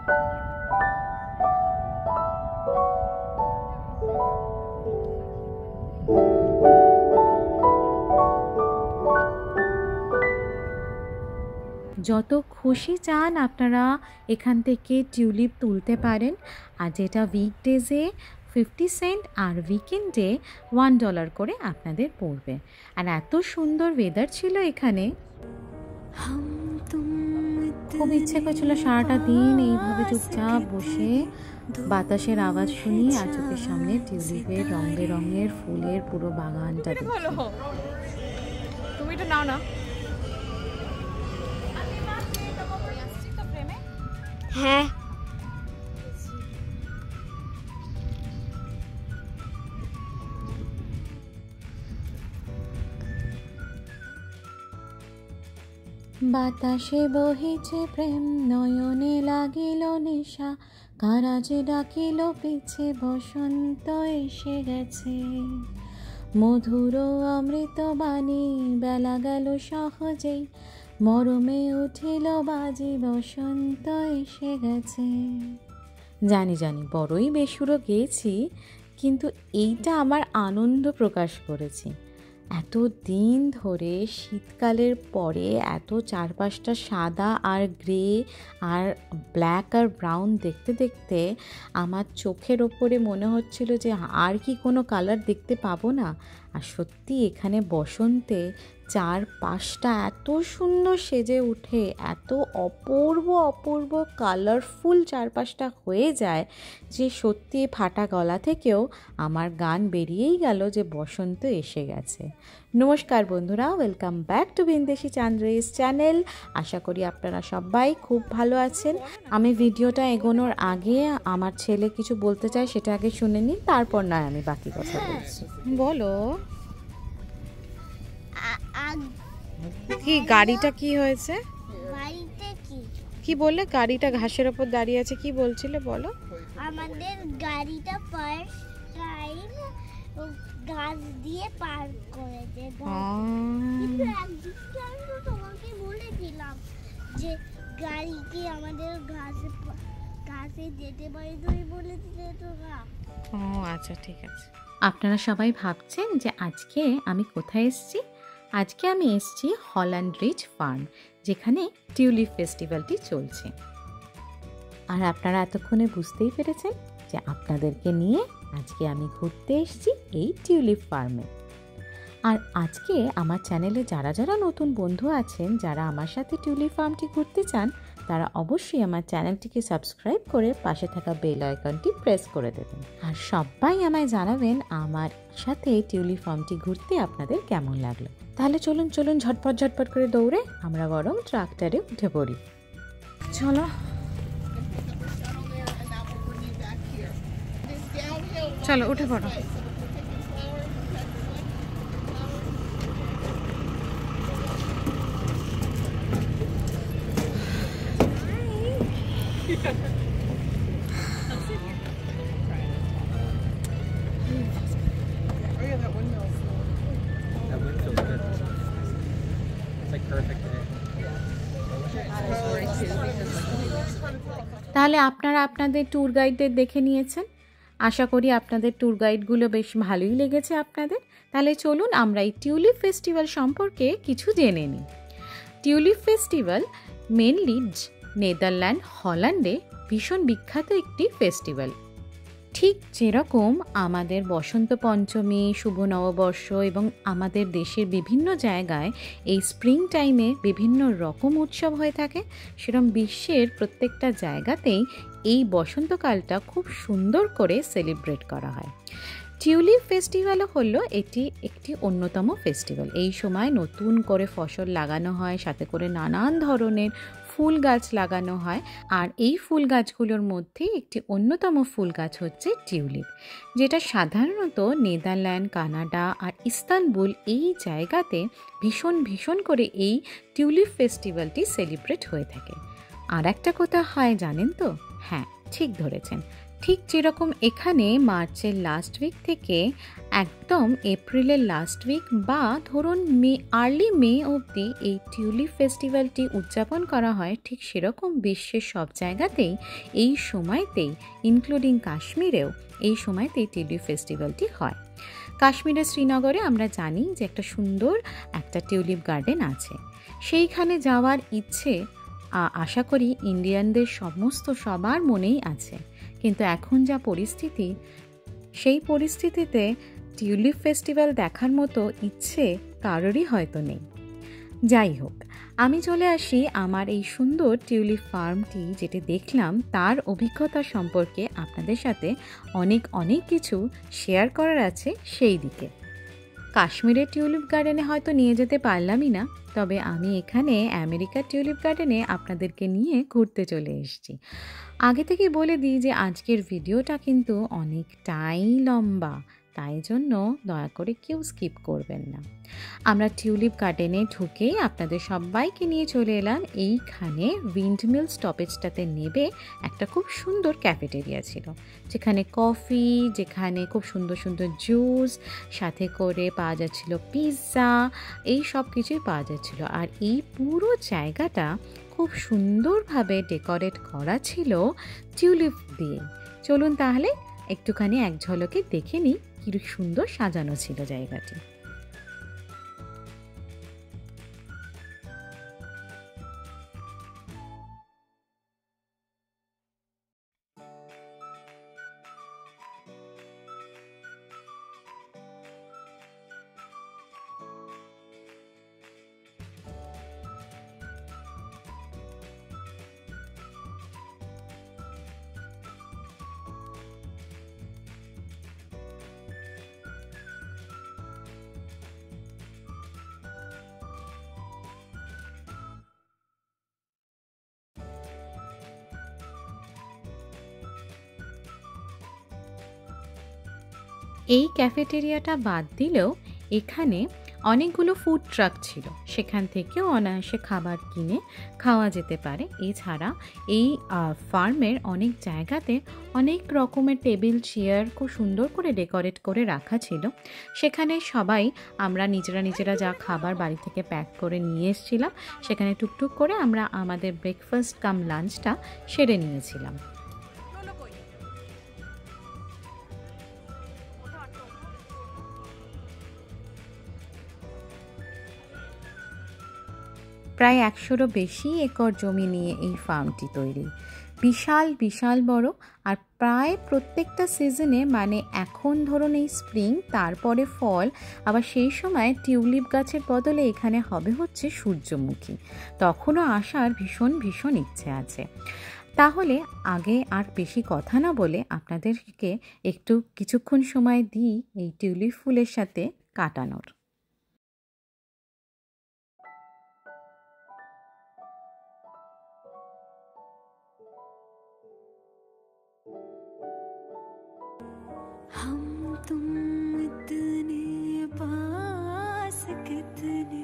যত খুশি চান আপনারা এখান থেকে টিউলিপ তুলতে পারেন। আর যেটা উইকডেজে 50 সেন্ট আর উইকেন্ডে $1 করে আপনাদের পড়বে। আর এত সুন্দর ওয়েদার ছিল এখানে, খুব ইচ্ছে করছিল সারাটা দিন এইভাবে চুপচাপ বসে বাতাসের আওয়াজ শুনি আর চোখের সামনে টিউলিপের রং বেরঙের ফুলের পুরো বাগানটা দেখি। তুমি তো নাও না। হ্যাঁ, বাতাসে বহিছে প্রেম, নয়নে লাগিল নেশা, কারাজে ডাকিল পিছে বসন্ত এসে গেছে। মধুর অমৃত বাণী বেলা গেল সহজেই, মরমে উঠিল বাজি বসন্ত এসে গেছে। জানি জানি বড়ই বেসুরো গেয়েছি, কিন্তু এইটা আমার আনন্দ প্রকাশ করেছি। এত দিন ধরে শীতকালের পরে এত চারপাশটা সাদা আর গ্রে আর ব্ল্যাক আর ব্রাউন দেখতে দেখতে আমার চোখের ওপরে মনে হচ্ছিল যে আর কি কোনো কালার দেখতে পাবো না। আর সত্যি এখানে বসন্তে চারপাশটা এত সুন্দর সেজে উঠে, এত অপূর্ব অপূর্ব কালারফুল চারপাশটা হয়ে যায় যে সত্যি ফাটা গলা থেকেও আমার গান বেরিয়েই গেল যে বসন্ত এসে গেছে। নমস্কার বন্ধুরা, ওয়েলকাম ব্যাক টু বিন্দেশি চান্দ্রেস চ্যানেল। আশা করি আপনারা সবাই খুব ভালো আছেন। আমি ভিডিওটা এগোনোর আগে আমার ছেলে কিছু বলতে চায়, সেটা আগে শুনে নিন, তারপর নয় আমি বাকি কথা বলছি। বলো, কি গাড়িটা কি হয়েছে? বাড়িতে কি বললে? গাড়িটা ঘাসের ওপর দাঁড়িয়ে আছে, কি বলছিলে বলো? আমাদের গাড়িটা ফার্স্ট টাইম গাছ দিয়ে পার করেছে। কিন্তু একদিকে আমি তো তোমাকে বলেছিলাম যে গাড়িকে আমাদের ঘাসে যেতে পারে, তুমি বলেছিলে তো না। ও আচ্ছা, ঠিক আছে। আপনারা সবাই ভাবছেন যে আজকে আমি কোথায় এসেছি। আজকে আমি এসেছি হল্যান্ড রিজ ফার্ম, যেখানে টিউলিপ ফেস্টিভ্যালটি চলছে। আর আপনারা এতক্ষণে বুঝতেই পেরেছেন যে আপনাদেরকে নিয়ে আজকে আমি ঘুরতে এসেছি এই টিউলিপ ফার্মে। আর আজকে আমার চ্যানেলে যারা যারা নতুন বন্ধু আছেন, যারা আমার সাথে টিউলিপ ফার্মটি ঘুরতে চান, তারা অবশ্যই আমার চ্যানেলটিকে সাবস্ক্রাইব করে পাশে থাকা বেল আইকনটি প্রেস করে দেবেন। আর সবাই আমায় জানাবেন আমার সাথে টিউলিপ ফার্মটি ঘুরতে আপনাদের কেমন লাগলো। তাহলে চলুন চলুন ঝটপট ঝটপট করে দৌড়ে আমরা বরং ট্রাক্টরে উঠে পড়ি। চলো চলো উঠে পড়ো। তাহলে আপনারা আপনাদের ট্যুর গাইডদের দেখে নিয়েছেন। আশা করি আপনাদের ট্যুর গাইডগুলো বেশ ভালোই লেগেছে আপনাদের। তাহলে চলুন আমরা এই টিউলিপ ফেস্টিভ্যাল সম্পর্কে কিছু জেনে নিই। টিউলিপ ফেস্টিভ্যাল মেনলি নেদারল্যান্ড, হল্যান্ডে ভীষণ বিখ্যাত একটি ফেস্টিভ্যাল। ঠিক যেরকম আমাদের বসন্ত পঞ্চমী, শুভ নববর্ষ এবং আমাদের দেশের বিভিন্ন জায়গায় এই স্প্রিং টাইমে বিভিন্ন রকম উৎসব হয়ে থাকে, সেরকম বিশ্বের প্রত্যেকটা জায়গাতেই এই বসন্তকালটা খুব সুন্দর করে সেলিব্রেট করা হয়। টিউলিপ ফেস্টিভ্যালও হলো এটি একটি অন্যতম ফেস্টিভ্যাল। এই সময় নতুন করে ফসল লাগানো হয়, সাথে করে নানান ধরনের ফুল গাছ লাগানো হয়। আর এই ফুল গাছগুলোর মধ্যে একটি অন্যতম ফুল গাছ হচ্ছে টিউলিপ, যেটা সাধারণত নেদারল্যান্ড, কানাডা আর ইস্তানবুল এই জায়গাতে ভীষণ ভীষণ করে এই টিউলিপ ফেস্টিভ্যালটি সেলিব্রেট হয়ে থাকে। আর একটা কথা হয় জানেন তো? হ্যাঁ, ঠিক ধরেছেন, ঠিক যেরকম এখানে মার্চের লাস্ট উইক থেকে একদম এপ্রিলের লাস্ট উইক বা ধরুন আর্লি মে অবধি এই টিউলিপ ফেস্টিভ্যালটি উদযাপন করা হয়, ঠিক সেরকম বিশ্বের সব জায়গাতেই এই সময়তেই, ইনক্লুডিং কাশ্মীরেও এই সময়তেই টিউলিপ ফেস্টিভ্যালটি হয়। কাশ্মীরের শ্রীনগরে আমরা জানি যে একটা সুন্দর একটা টিউলিপ গার্ডেন আছে। সেইখানে যাওয়ার ইচ্ছে আশা করি ইন্ডিয়ানদের সবার মনেই আছে, কিন্তু এখন যা পরিস্থিতি, সেই পরিস্থিতিতে টিউলিপ ফেস্টিভ্যাল দেখার মতো ইচ্ছে কারোরই হয়তো নেই। যাই হোক, আমি চলে আসি আমার এই সুন্দর টিউলিপ ফার্মটি যেটি দেখলাম তার অভিজ্ঞতা সম্পর্কে আপনাদের সাথে অনেক কিছু শেয়ার করার আছে সেই দিকে। কাশ্মীরের টিউলিপ গার্ডেনে হয়তো নিয়ে যেতে পারলামই না, তবে আমি এখানে আমেরিকার টিউলিপ গার্ডেনে আপনাদেরকে নিয়ে ঘুরতে চলে এসেছি। আগে থেকেই বলে দিই যে আজকের ভিডিওটা কিন্তু অনেকটাই লম্বা, তাই জন্য দয়া করে কেউ স্কিপ করবেন না। আমরা টিউলিপ গার্ডেনে ঢুকেই আপনাদের সবাইকে নিয়ে চলে এলাম এইখানে উইন্ডমিল স্টপেজটাতে নেবে একটা খুব সুন্দর ক্যাফেটেরিয়া ছিল, যেখানে কফি, যেখানে খুব সুন্দর সুন্দর জুস, সাথে করে পাওয়া যাচ্ছিল পিৎজা, এই সব কিছুই পাওয়া যাচ্ছিল। আর এই পুরো জায়গাটা খুব সুন্দরভাবে ডেকোরেট করা ছিল টিউলিপ দিয়ে। চলুন তাহলে একটুখানি এক ঝলকে দেখে নিই কি সুন্দর সাজানো ছিল জায়গাটি। এই ক্যাফেটেরিয়াটা বাদ দিলেও এখানে অনেকগুলো ফুড ট্রাক ছিল, সেখান থেকেও অনায়াসে খাবার কিনে খাওয়া যেতে পারে। এছাড়া এই ফার্মের অনেক জায়গাতে অনেক রকমের টেবিল চেয়ার খুব সুন্দর করে ডেকোরেট করে রাখা ছিল। সেখানে সবাই আমরা নিজেরা যা খাবার বাড়ি থেকে প্যাক করে নিয়ে এসেছিলাম, সেখানে টুকটুক করে আমরা আমাদের ব্রেকফাস্ট কাম লাঞ্চটা সেরে নিয়েছিলাম। প্রায় 100-রও বেশি একর জমি নিয়ে এই ফার্মটি তৈরি, বিশাল বড়। আর প্রায় প্রত্যেকটা সিজনে, মানে এখন ধরুন এই স্প্রিং, তারপরে ফল, আবার সেই সময় টিউলিপ গাছের বদলে এখানে হবে হচ্ছে সূর্যমুখী, তখনও আসার ভীষণ ইচ্ছে আছে। তাহলে আগে আর বেশি কথা না বলে আপনাদেরকে একটু কিছুক্ষণ সময় দিই এই টিউলিপ ফুলের সাথে কাটানোর। हम तुम इतने पास कितने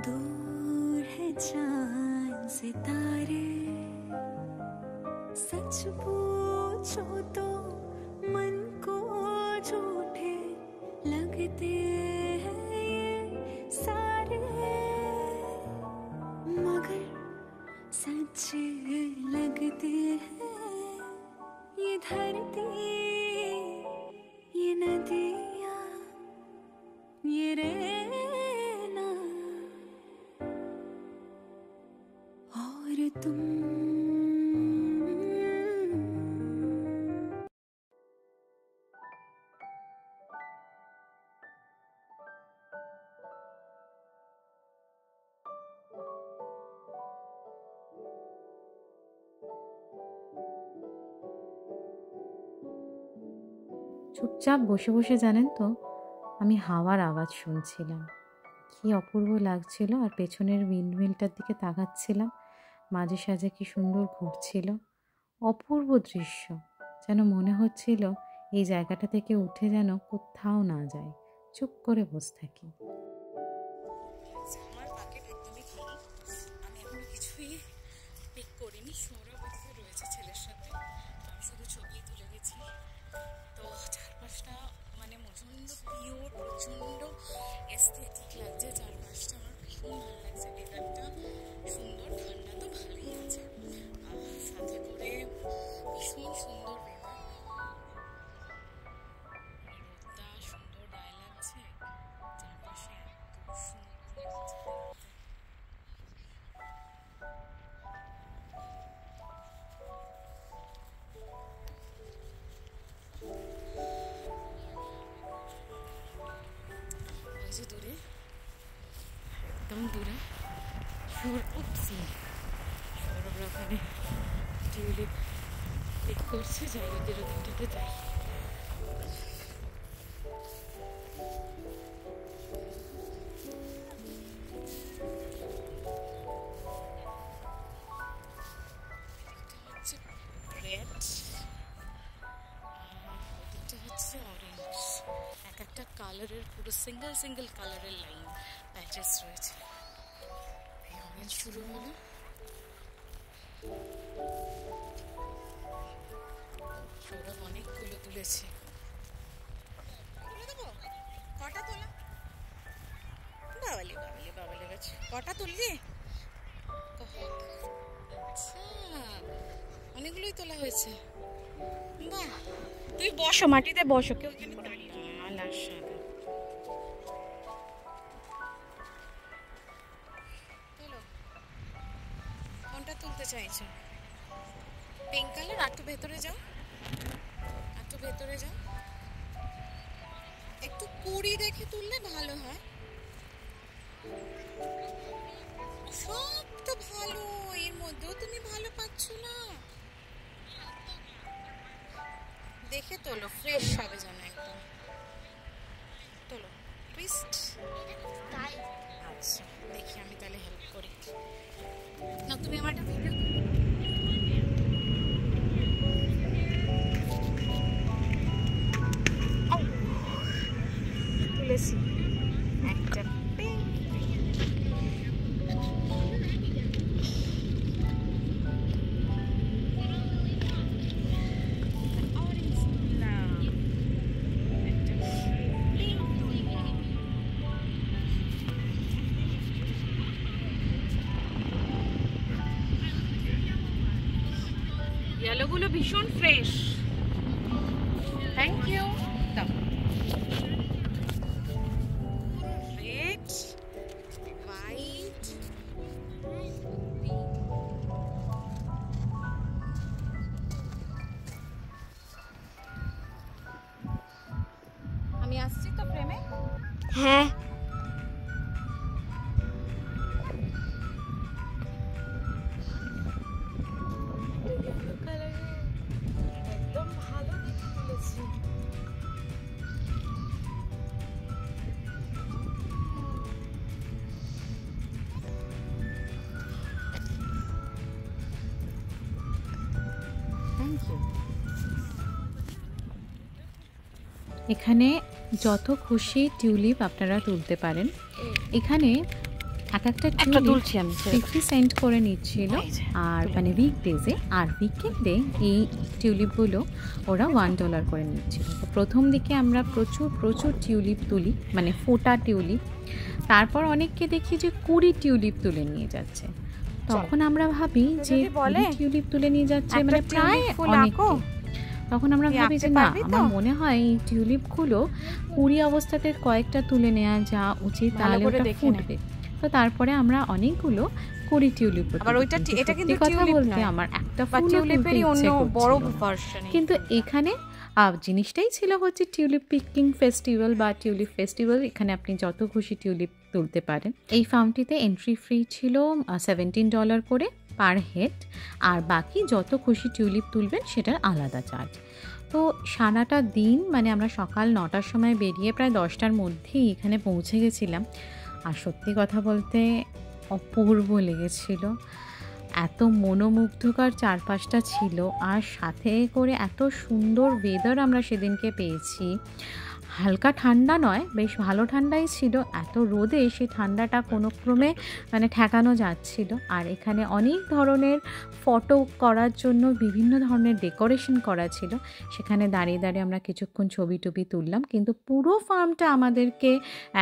दूर है चांद सितारे, सच पूछो तो मन को झूठे लगते हैं ये सारे, मगर सच्चे लगते हैं ये धरती, ये नदियाँ, ये रहना और तुम। চুপচাপ বসে জানেন তো আমি হাওয়ার আওয়াজ শুনছিলাম, কি অপূর্ব লাগছিল। আর পেছনের উইন্ডমিলটার দিকে তাকাচ্ছিলাম, মাঝে সাঝে কি সুন্দর ঘুরছিল, অপূর্ব দৃশ্য। যেন মনে হচ্ছিল এই জায়গাটা থেকে উঠে যেন কোথাও না যায়, চুপ করে বসে থাকি। আমার বাকেট একদমই খালি, আমি এখনো কিছুই পিক করিনি। সৌরভ রয়েছে ছেলের সাথে, আমি শুধু ছবি তুলে গেছি। দূরে উপসি সৌরভ ওখানে টিউলিপ পিক করছে, যাই ওদের ওদিকটাতে যাই। রেড ওদিকটা হচ্ছে অরেঞ্জ, এক একটা কালারের পুরো সিঙ্গেল সিঙ্গেল কালারের লাইন প্যাচেস রয়েছে। এই অরেঞ্জ শুরু হলো, সৌরভ অনেকগুলো তুলেছে। তুলে দেবো? কটা তোলা? বাবালি বাবালি বাবালি গাছ কটা তুললি? আচ্ছা, অনেকগুলোই তোলা হয়েছে। বাহ, তুই বসো, মাটিতে বসো, কেউ এখানে দাঁড়িয়ে তোলো। কোনটা তুলতে চাইছো? Pink colour? একটু ভেতরে যাও, একটু ভেতরে যাও, একটু কুড়ি দেখে তুললে ভালো হয়। সব তো ভালো, এর মধ্যেও তুমি ভালো পাচ্ছ না। দেখে তোলো, ফ্রেশ হবে যেন একদম। তোলো, টুইস্ট। আচ্ছা, দেখি আমি তাহলে হেল্প করি না, তুমি আমার একটা ভিডিও তুলেছি একটা পিঙ্ক। ইয়েলোগুলো ভীষণ ফ্রেশ। Thank you. দাও। রেড, হোয়াইট, আমি আসছি তো প্রেমে। হ্যাঁ, একদম ভালো দেখে তুলেছি। Thank you. এখানে যত খুশি টিউলিপ আপনারা তুলতে পারেন। এখানে এক একটা টিউলিপ তুলছি আমি 50 সেন্ট করে নিচ্ছিল, আর মানে উইকডেজে, আর উইকেন্ডে এই টিউলিপগুলো ওরা $1 করে নিচ্ছিল। তো প্রথম দিকে আমরা প্রচুর প্রচুর টিউলিপ তুলি, মানে ফোটা টিউলিপ। তারপর অনেককে দেখি যে 20 টিউলিপ তুলে নিয়ে যাচ্ছে। তখন আমরা ভাবি যে 20 টিউলিপ তুলে নিয়ে যাচ্ছে মানে প্রায় অনেক। তখন আমরা ভাবি যে না, আমার মনে হয় এই টিউলিপগুলো 20 অবস্থাতে কয়েকটা তুলে নেওয়া যা উচিত, তাহলে ওটা ফুটবে। তো তারপরে আমরা অনেকগুলো 20 টিউলিপ, আবার ওইটা এটা কিন্তু কথা টিউলিপ বলতে নয়, আমার একটা টিউলিপেরই অন্য বড় ভার্সন। কিন্তু এখানে জিনিসটাই ছিল হচ্ছে টিউলিপ পিকিং ফেস্টিভ্যাল বা টিউলিপ ফেস্টিভ্যাল। এখানে আপনি যত খুশি টিউলিপ তুলতে পারেন। এই ফার্মটিতে এন্ট্রি ফ্রি ছিল $17 করে পার হেড, আর বাকি যত খুশি টিউলিপ তুলবেন সেটার আলাদা চার্জ। তো সারাটা দিন মানে আমরা সকাল 9টার সময় বেরিয়ে প্রায় 10টার মধ্যেই এখানে পৌঁছে গেছিলাম। আর সত্যি কথা বলতে অপূর্ব লেগেছিল, এত মনোমুগ্ধকর চারপাশটা ছিল, আর সাথে করে এত সুন্দর ওয়েদার আমরা সেদিনকে পেয়েছি। হালকা ঠান্ডা নয়, বেশ ভালো ঠান্ডাই ছিল। এত রোদে সেই ঠান্ডাটা কোনো ক্রমে মানে ঠেকানো যাচ্ছিল। আর এখানে অনেক ধরনের ফটো করার জন্য বিভিন্ন ধরনের ডেকোরেশন করা ছিল, সেখানে দাঁড়িয়ে দাঁড়িয়ে আমরা কিছুক্ষণ ছবি টবি তুললাম। কিন্তু পুরো ফার্মটা আমাদেরকে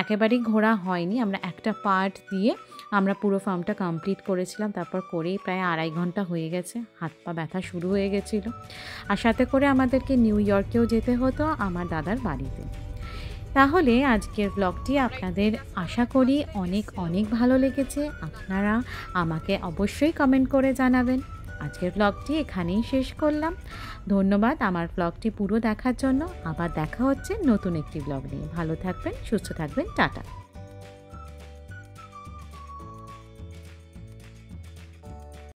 একেবারেই ঘোরা হয়নি, আমরা একটা পার্ট দিয়ে আমরা পুরো ফার্মটা কমপ্লিট করেছিলাম। তারপর করেই প্রায় 2.5 ঘন্টা হয়ে গেছে, হাত পা ব্যথা শুরু হয়ে গেছিলো। আর সাথে করে আমাদেরকে নিউ ইয়র্কেও যেতে হতো আমার দাদার বাড়িতে। তাহলে আজকের ব্লগটি আপনাদের আশা করি অনেক অনেক ভালো লেগেছে। আপনারা আমাকে অবশ্যই কমেন্ট করে জানাবেন। আজকের ব্লগটি এখানেই শেষ করলাম। ধন্যবাদ আমার ব্লগটি পুরো দেখার জন্য। আবার দেখা হচ্ছে নতুন একটি ব্লগ নিয়ে। ভালো থাকবেন, সুস্থ থাকবেন, টাটা।